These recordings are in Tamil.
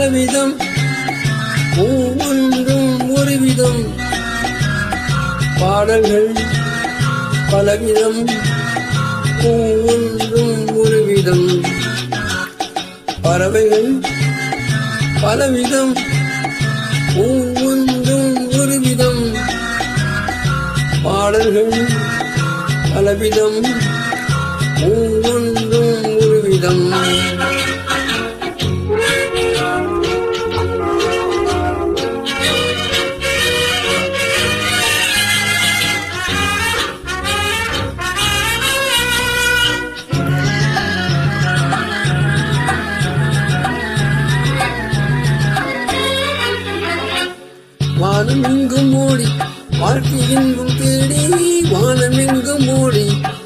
பலவிதம் ஒவ்வொன்றும் ஒரு விதம் பாடல்கள் பலவிதம் ஒவ்வொன்றும் ஒரு விதம் பறவைகள் பலவிதம் ஒவ்வொன்றும் ஒரு விதம் பாடல்கள் பலவிதம் ஒவ்வொன்றும் ஒரு விதம் வானமெங்கும் ஓடி வாழ்க்கையெங்கும் தேடி வானமெங்கும் ஓடி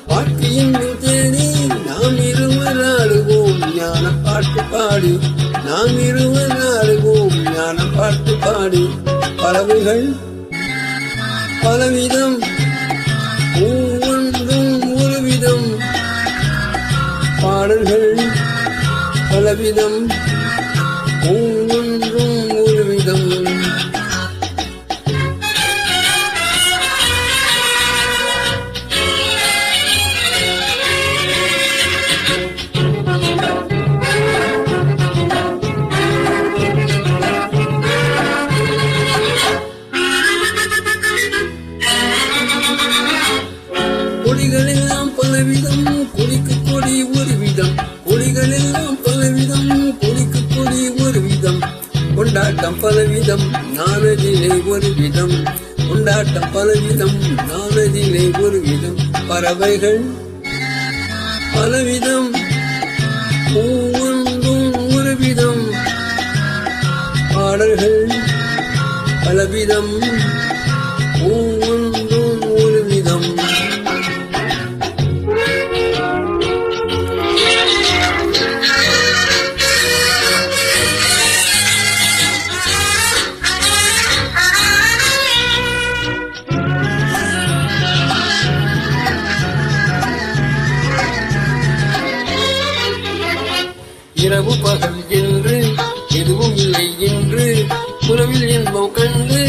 வாழ்க்கையெங்கும் தேடி நாம் இருவர் ஆடுவோம் ஞான பாட்டு பாடி நாம் இருவர் ஆடுவோம் ஞான பாட்டு பாடி பறவைகள் பலவிதம் ஒவ்வொன்றும் ஒரு விதம் பாடல்கள் பலவிதம் ஒவ்வொன்றும் ஒரு விதம் கொடிகளெல்லாம் பலவிதம் கொடிக்கு கொடி ஒரு விதம் கொடிகளெல்லாம் பலவிதம் கொடிக்கு கொடி ஒரு விதம் கொண்டாட்டம் பலவிதம் நானதிலே ஒரு விதம் கொண்டாட்டம் பலவிதம் நானதிலே ஒரு விதம் பறவைகள் பலவிதம் ஒவ்வொன்றும் ஒரு விதம் பாடல்கள் பலவிதம் ஒவ்வொன்றும் ஒரு விதம் இரவு பகல் என்று எதுவும் இல்லை என்று புறவில் என்போம் கண்டு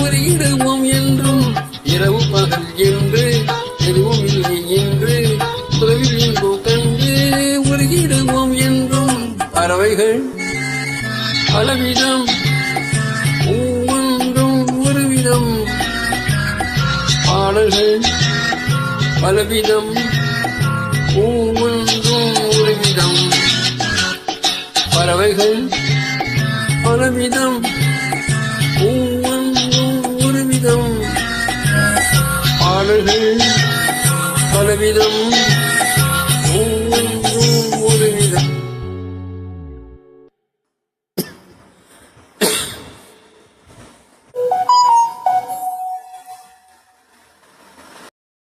உருகிடுவோம் என்றும் இரவு பகல் என்று எதுவும் இல்லை என்று புறவில் என்போம் கண்டு உருகிடுவோம் என்றும் பறவைகள் பலவிதம் ஒவ்வொன்றும் ஒரு விதம் பாடல்கள் பலவிதம் ஒவ்வொன்றும் ஒரு விதம் பறவைகள் பலவிதம் ஒவ்வொன்றும் ஒரு விதம் பாடல்கள் பலவிதம்